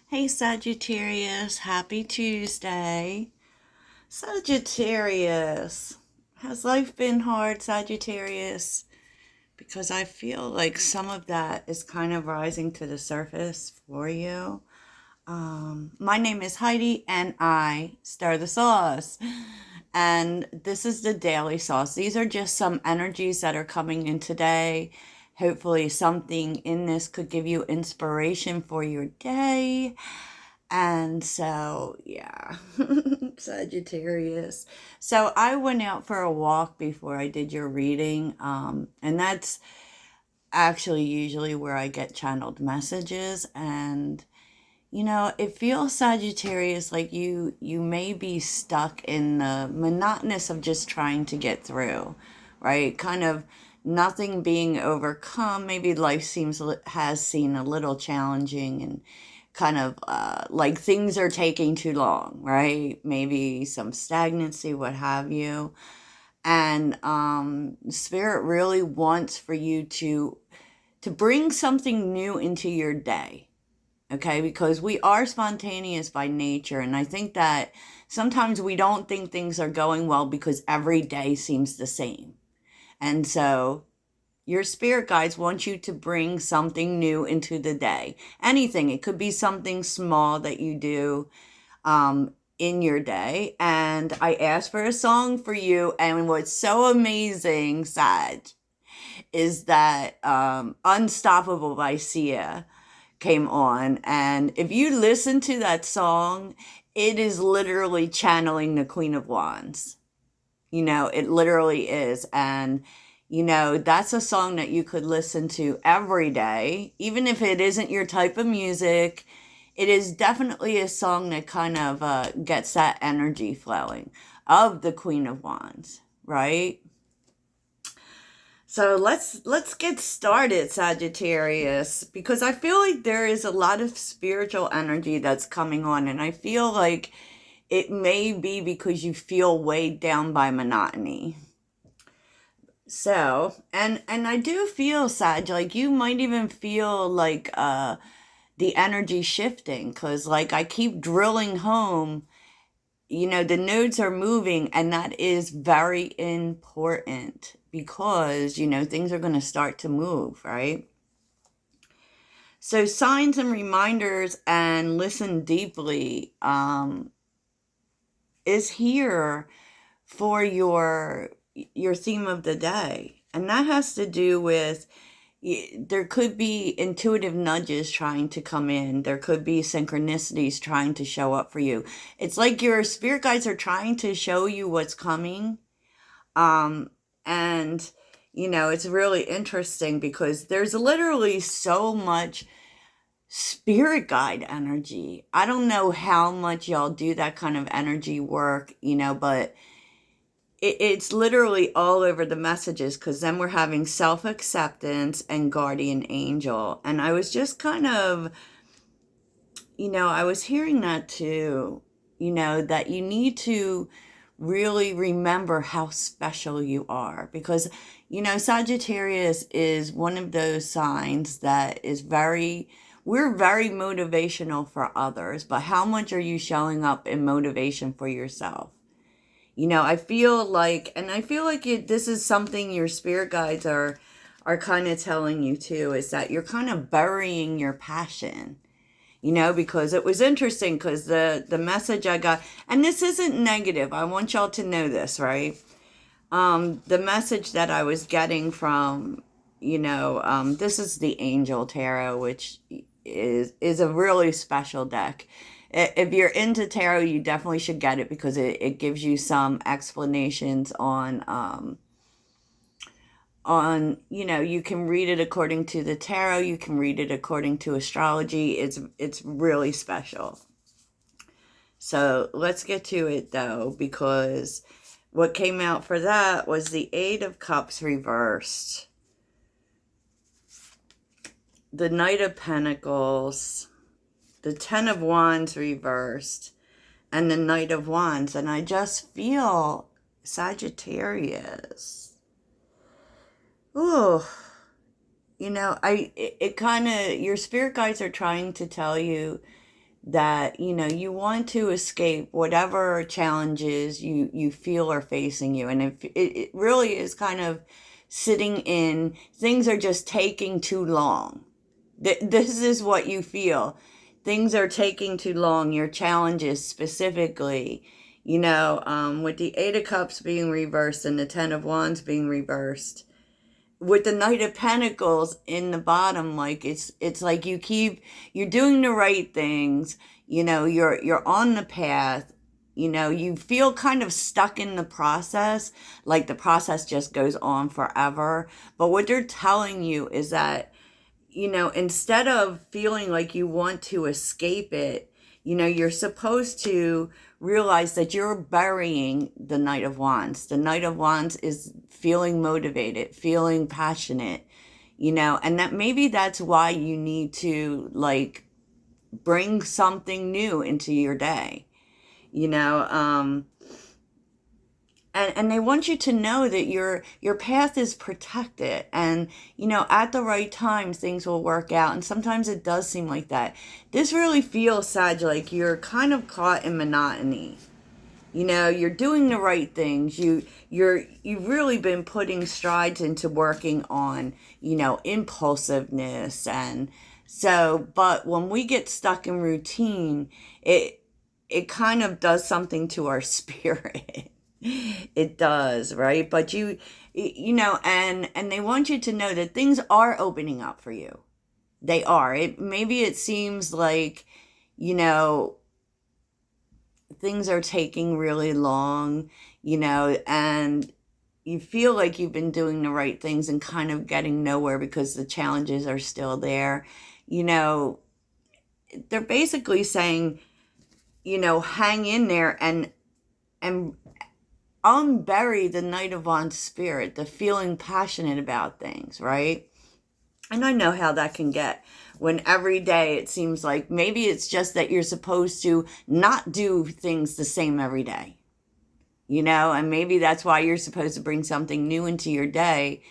Hey Sagittarius, happy Tuesday. Sagittarius, has life been hard, Sagittarius? Because I feel like some of that is kind of rising to the surface for you. My name is Heidi and I stir the sauce. And this is the daily sauce. These are just some energies that are coming in today. Hopefully, something in this could give you inspiration for your day. And so, yeah, Sagittarius. So, I went out for a walk before I did your reading. And that's actually usually where I get channeled messages. And it feels, Sagittarius, like you may be stuck in the monotonous of just trying to get through, right? Kind of nothing being overcome. Maybe life has seemed a little challenging and kind of like things are taking too long, right? Maybe some stagnancy, what have you. And Spirit really wants for you to bring something new into your day. Okay, because we are spontaneous by nature. And I think that sometimes we don't think things are going well because every day seems the same. And so your spirit guides want you to bring something new into the day. Anything. It could be something small that you do in your day. And I asked for a song for you. And what's so amazing, Sag, is that Unstoppable by Sia came on. And if you listen to that song, it is literally channeling the Queen of Wands. It literally is. And, that's a song that you could listen to every day, even if it isn't your type of music. It is definitely a song that kind of gets that energy flowing of the Queen of Wands, right? So let's get started, Sagittarius, because I feel like there is a lot of spiritual energy that's coming on, and I feel like it may be because you feel weighed down by monotony. So, and I do feel, Sag, like you might even feel like the energy shifting, because like I keep drilling home, the nodes are moving, and that is very important because, things are going to start to move, right? So signs and reminders and listen deeply is here for your theme of the day. And that has to do with there could be intuitive nudges trying to come in. There could be synchronicities trying to show up for you. It's like your spirit guides are trying to show you what's coming. And, it's really interesting because there's literally so much spirit guide energy. I don't know how much y'all do that kind of energy work, but it's literally all over the messages, because then we're having self-acceptance and guardian angel. And I was just kind of, I was hearing that too, that you need to really remember how special you are, because, Sagittarius is one of those signs that is we're very motivational for others, but how much are you showing up in motivation for yourself? I feel like, and I feel like this is something your spirit guides are kind of telling you too, is that you're kind of burying your passion, because it was interesting, because the message I got, and this isn't negative, I want y'all to know this, right? The message that I was getting from, this is the Angel Tarot, which is a really special deck. If you're into tarot, you definitely should get it, because it gives you some explanations on you can read it according to the tarot, you can read it according to astrology. It's really special. So let's get to it though, because what came out for that was the Eight of Cups reversed, the Knight of Pentacles, the Ten of Wands reversed, and the Knight of Wands. And I just feel, Sagittarius, ooh, it kind of, your spirit guides are trying to tell you that, you want to escape whatever challenges you feel are facing you. And if it really is kind of sitting in, things are just taking too long. This is what you feel. Things are taking too long, your challenges specifically, with the Eight of Cups being reversed and the Ten of Wands being reversed, with the Knight of Pentacles in the bottom, like it's like you're doing the right things, you're on the path, you feel kind of stuck in the process, like the process just goes on forever. But what they're telling you is that, instead of feeling like you want to escape it, you're supposed to realize that you're burying the Knight of Wands. The Knight of Wands is feeling motivated, feeling passionate, and that maybe that's why you need to like bring something new into your day, and they want you to know that your path is protected, and at the right time things will work out. And sometimes it does seem like that. This really feels, Sag, like you're kind of caught in monotony. You're doing the right things. You've really been putting strides into working on, impulsiveness. And so, but when we get stuck in routine, it kind of does something to our spirit. It does, right? But and they want you to know that things are opening up for you. They are. Maybe it seems like, things are taking really long, and you feel like you've been doing the right things and kind of getting nowhere because the challenges are still there. They're basically saying, hang in there and unbury the Knight of Wands spirit, the feeling passionate about things, right? And I know how that can get when every day it seems like maybe it's just that you're supposed to not do things the same every day, and maybe that's why you're supposed to bring something new into your day.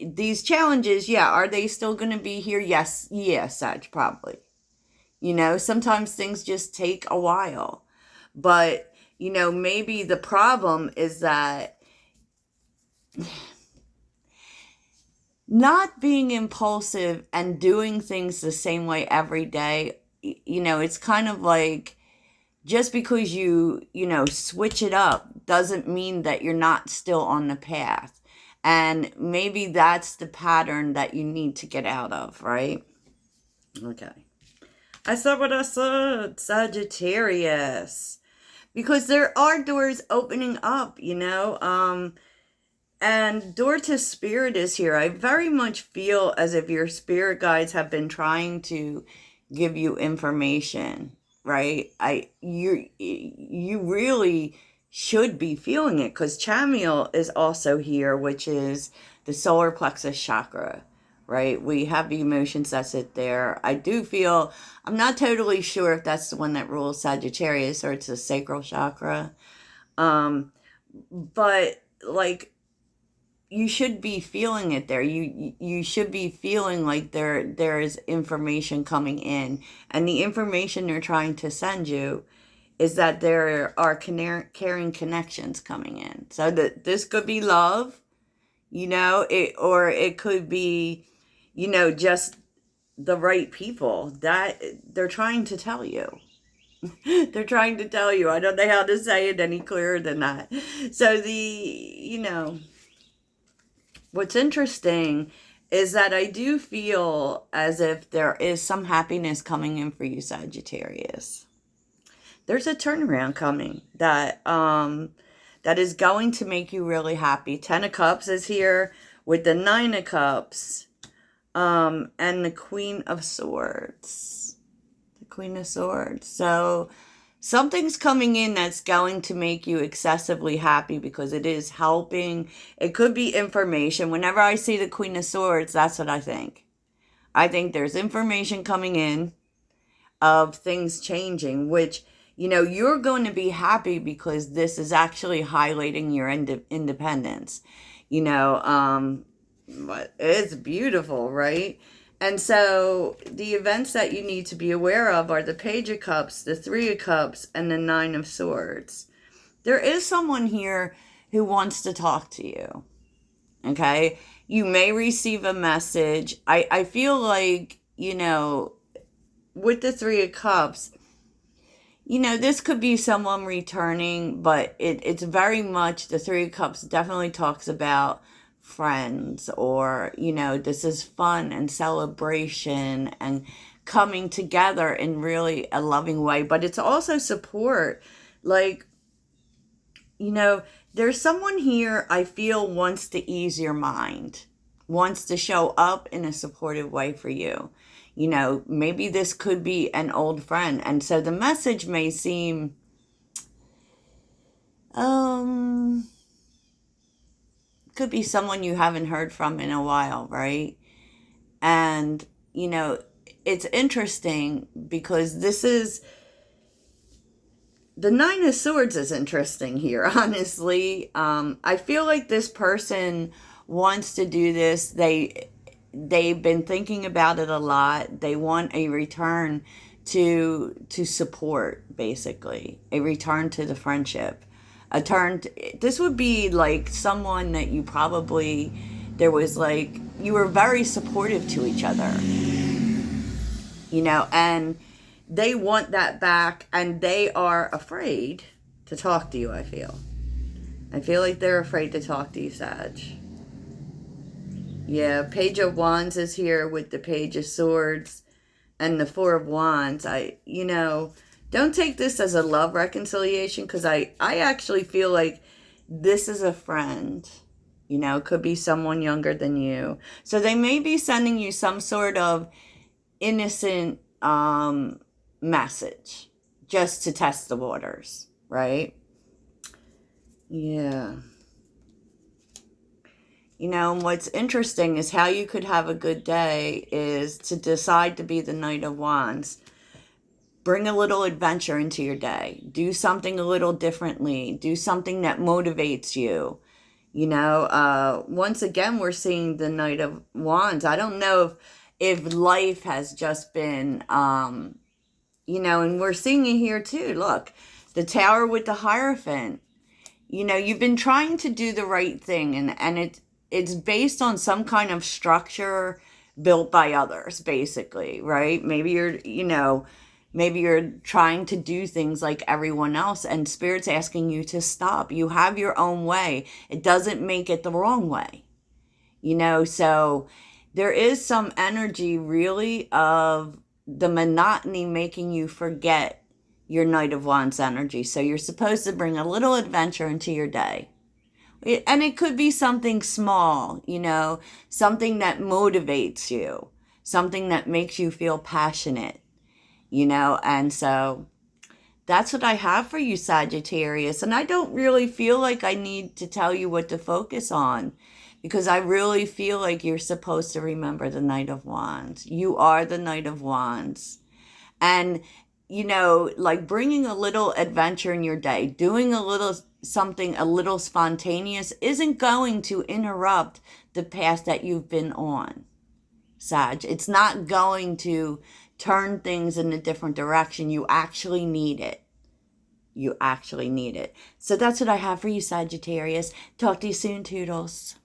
These challenges, yeah, are they still going to be here? Yes, Sag, probably. Sometimes things just take a while, but maybe the problem is that not being impulsive and doing things the same way every day, it's kind of like just because you switch it up doesn't mean that you're not still on the path. And maybe that's the pattern that you need to get out of, right? Okay. I said what I said, Sagittarius. Because there are doors opening up, and door to spirit is here. I very much feel as if your spirit guides have been trying to give you information, right? You really should be feeling it, because Chamiel is also here, which is the solar plexus chakra, right? We have the emotions that sit there. I do feel, I'm not totally sure if that's the one that rules Sagittarius or it's the sacral chakra. But like, you should be feeling it there. You should be feeling like there is information coming in, and the information they're trying to send you is that there are caring connections coming in. So that this could be love, or it could be, just the right people that they're trying to tell you. They're trying to tell you. I don't know how to say it any clearer than that. So what's interesting is that I do feel as if there is some happiness coming in for you, Sagittarius. There's a turnaround coming that is going to make you really happy. 10 of Cups is here with the 9 of Cups and the Queen of Swords. The Queen of Swords. So something's coming in that's going to make you excessively happy because it is helping. It could be information. Whenever I see the Queen of Swords, that's what I think. I think there's information coming in of things changing, which, you're going to be happy because this is actually highlighting your independence. But it's beautiful, right? And so the events that you need to be aware of are the Page of Cups, the Three of Cups, and the Nine of Swords. There is someone here who wants to talk to you. Okay? You may receive a message. I feel like, with the Three of Cups, this could be someone returning, but it's very much, the Three of Cups definitely talks about friends, or, this is fun and celebration and coming together in really a loving way. But it's also support. Like, there's someone here I feel wants to ease your mind, wants to show up in a supportive way for you. Maybe this could be an old friend. And so the message may seem, could be someone you haven't heard from in a while, right? And, it's interesting because the Nine of Swords is interesting here, honestly. I feel like this person wants to do this. They've been thinking about it a lot. They want a return to support, basically. A return to the friendship. This would be like someone that you probably, you were very supportive to each other. And they want that back, and they are afraid to talk to you, I feel. I feel like they're afraid to talk to you, Sag. Yeah, Page of Wands is here with the Page of Swords and the Four of Wands. Don't take this as a love reconciliation, because I actually feel like this is a friend. Could be someone younger than you. So they may be sending you some sort of innocent message just to test the waters, right? Yeah. And what's interesting is how you could have a good day is to decide to be the Knight of Wands. Bring a little adventure into your day. Do something a little differently. Do something that motivates you. Once again, we're seeing the Knight of Wands. I don't know if life has just been, and we're seeing it here too. Look, the Tower with the Hierophant. You've been trying to do the right thing, and it's based on some kind of structure built by others, basically, right? Maybe you're trying to do things like everyone else, and Spirit's asking you to stop. You have your own way. It doesn't make it the wrong way. So there is some energy really of the monotony making you forget your Knight of Wands energy. So you're supposed to bring a little adventure into your day. And it could be something small, something that motivates you, something that makes you feel passionate, and so that's what I have for you, Sagittarius. And I don't really feel like I need to tell you what to focus on, because I really feel like you're supposed to remember the Knight of Wands. You are the Knight of Wands. And, like bringing a little adventure in your day, doing something a little spontaneous isn't going to interrupt the path that you've been on, Sag. It's not going to turn things in a different direction. You actually need it. You actually need it. So that's what I have for you, Sagittarius. Talk to you soon, Toodles.